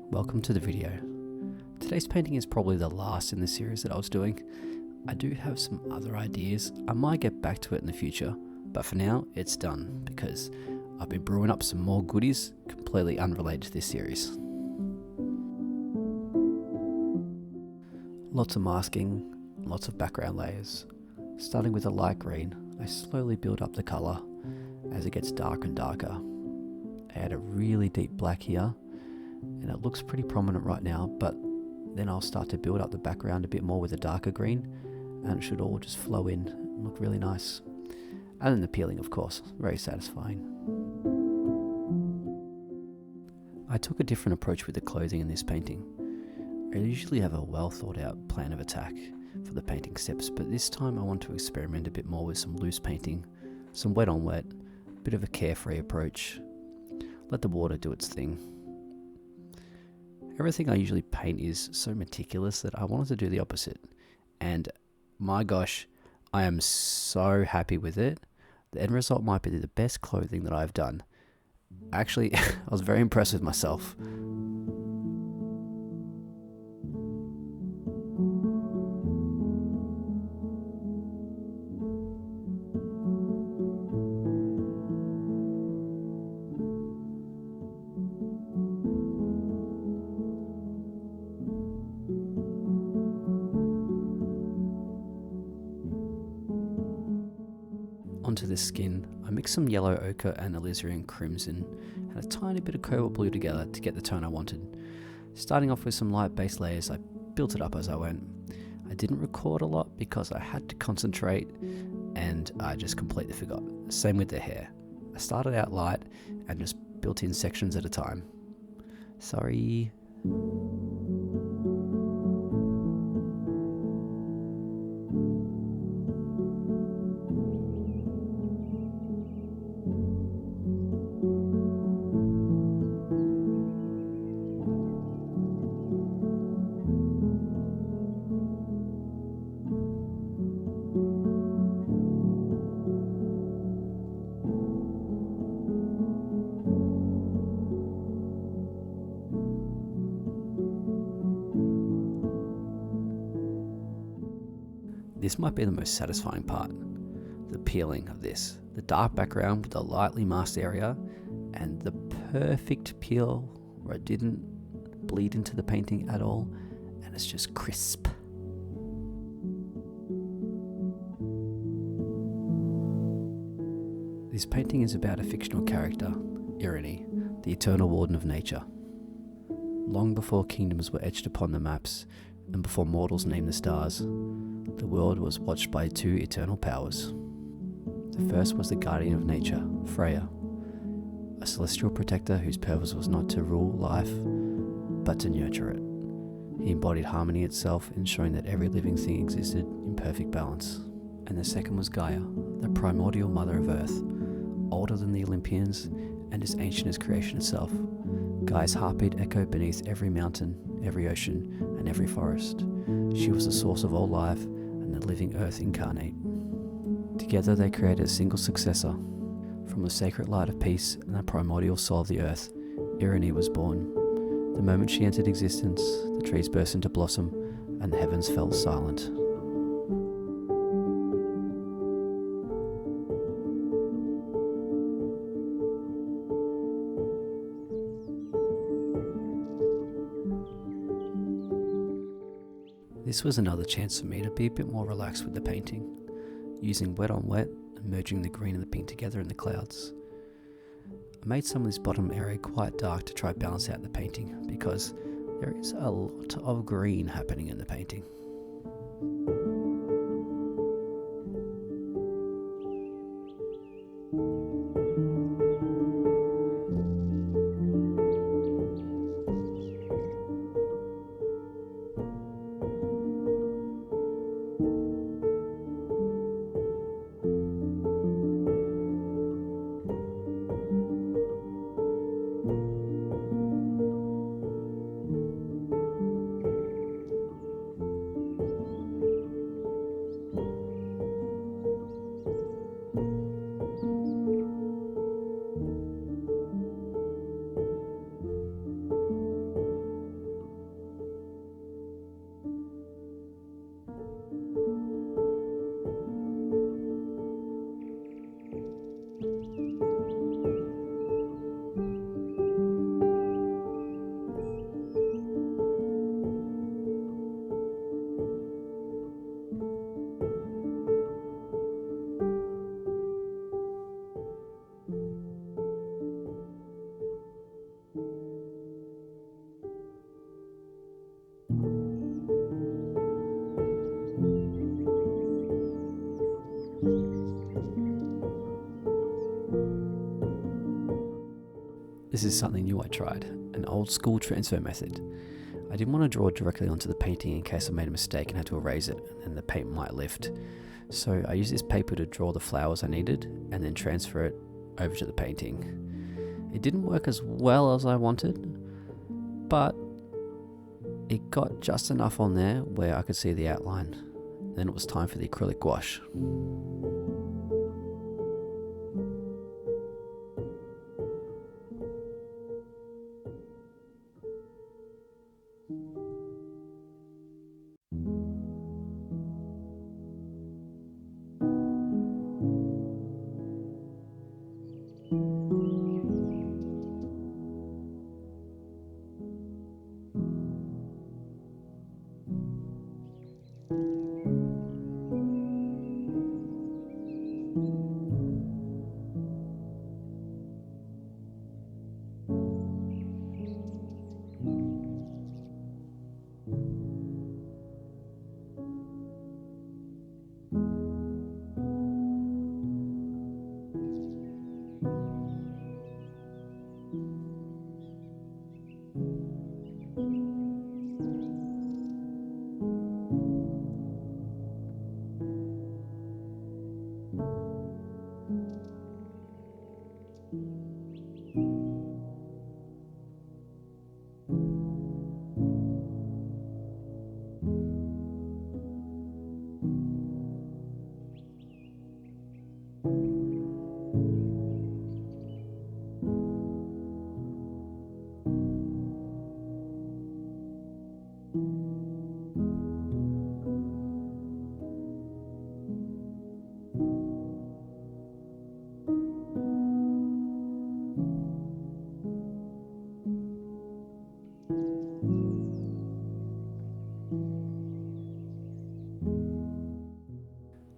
Welcome to the video. Today's painting is probably the last in the series that I was doing. I do have some other ideas. I might get back to it in the future, but for now it's done because I've been brewing up some more goodies completely unrelated to this series. Lots of masking, lots of background layers. Starting with a light green, I slowly build up the colour as it gets darker and darker. I add a really deep black here, and it looks pretty prominent right now, but then I'll start to build up the background a bit more with a darker green, and it should all just flow in and look really nice. And then the peeling, of course, very satisfying. I took a different approach with the clothing in this painting. I usually have a well thought out plan of attack for the painting steps, but this time I want to experiment a bit more with some loose painting, some wet on wet, a bit of a carefree approach. Let the water do its thing. Everything I usually paint is so meticulous that I wanted to do the opposite. And my gosh, I am so happy with it. The end result might be the best clothing that I've done. Actually, I was very impressed with myself. Onto the skin, I mixed some yellow ochre and alizarin crimson and a tiny bit of cobalt blue together to get the tone I wanted. Starting off with some light base layers, I built it up as I went. I didn't record a lot because I had to concentrate and I just completely forgot. Same with the hair. I started out light and just built in sections at a time. Sorry. This might be the most satisfying part, the peeling of this. The dark background with the lightly masked area and the perfect peel where it didn't bleed into the painting at all and it's just crisp. This painting is about a fictional character, Eirené, the Eternal Warden of Nature. Long before kingdoms were etched upon the maps and before mortals named the stars, the world was watched by two eternal powers. The first was the guardian of nature, Freya, a celestial protector whose purpose was not to rule life, but to nurture it. He embodied harmony itself, ensuring that every living thing existed in perfect balance. And the second was Gaia, the primordial mother of Earth, older than the Olympians and as ancient as creation itself. Gaia's heartbeat echoed beneath every mountain, every ocean, and every forest. She was the source of all life and the living earth incarnate. Together they created a single successor. From the sacred light of peace and the primordial soul of the earth, Eirené was born. The moment she entered existence, the trees burst into blossom and the heavens fell silent. This was another chance for me to be a bit more relaxed with the painting, using wet on wet and merging the green and the pink together in the clouds. I made some of this bottom area quite dark to try balance out the painting because there is a lot of green happening in the painting. This is something new I tried, an old school transfer method. I didn't want to draw directly onto the painting in case I made a mistake and had to erase it and the paint might lift. So I used this paper to draw the flowers I needed and then transfer it over to the painting. It didn't work as well as I wanted, but it got just enough on there where I could see the outline. Then it was time for the acrylic gouache.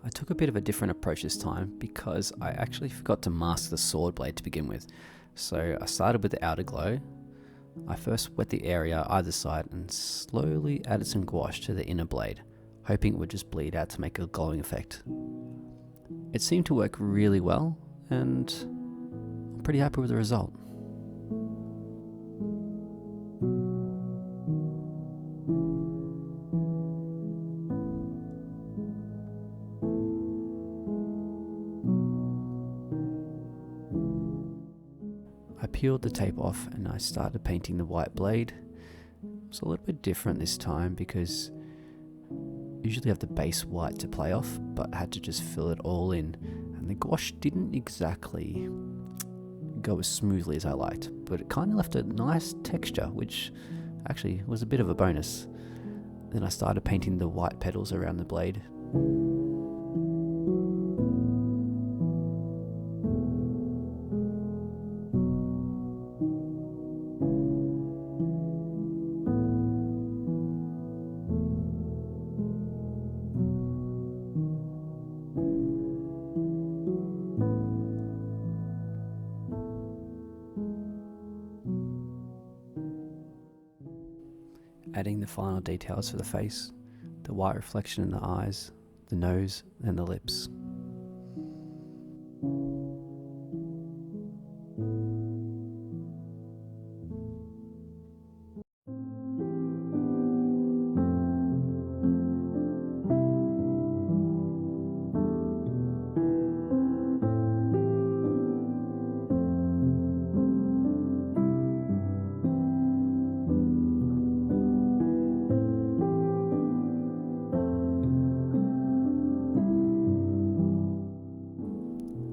I took a bit of a different approach this time because I actually forgot to mask the sword blade to begin with. So I started with the outer glow. I first wet the area either side and slowly added some gouache to the inner blade, hoping it would just bleed out to make a glowing effect. It seemed to work really well, and I'm pretty happy with the result. I peeled the tape off and I started painting the white blade. It was a little bit different this time because usually I have the base white to play off, but I had to just fill it all in, and the gouache didn't exactly go as smoothly as I liked, but it kind of left a nice texture, which actually was a bit of a bonus. Then I started painting the white petals around the blade. Adding the final details for the face, the white reflection in the eyes, the nose, and the lips.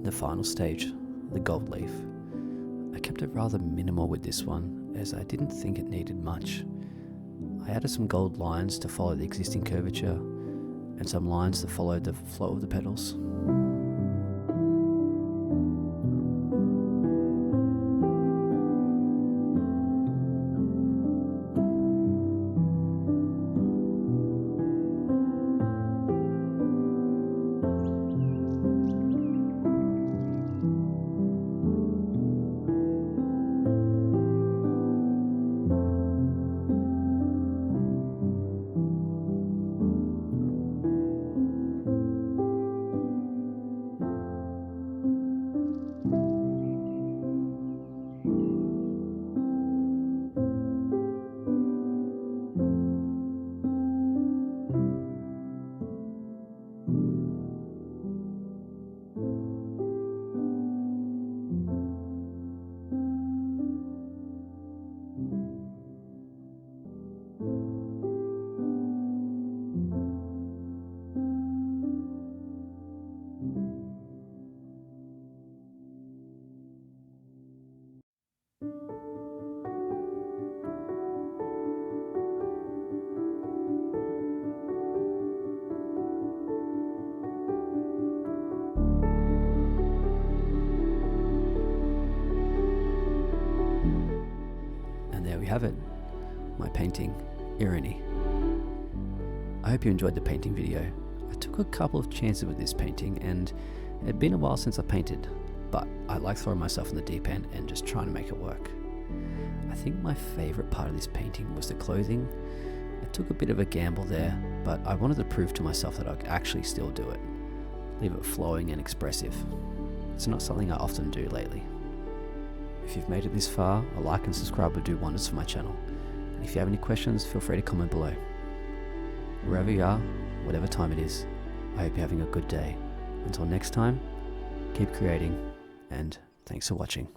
The final stage, the gold leaf. I kept it rather minimal with this one as I didn't think it needed much. I added some gold lines to follow the existing curvature and some lines that followed the flow of the petals. have it, my painting, Eirené. I hope you enjoyed the painting video. I took a couple of chances with this painting and it had been a while since I painted, but I like throwing myself in the deep end and just trying to make it work. I think my favourite part of this painting was the clothing. I took a bit of a gamble there, but I wanted to prove to myself that I could actually still do it. Leave it flowing and expressive. It's not something I often do lately. If you've made it this far, a like and subscribe would do wonders for my channel. And if you have any questions, feel free to comment below. Wherever you are, whatever time it is, I hope you're having a good day. Until next time, keep creating, and thanks for watching.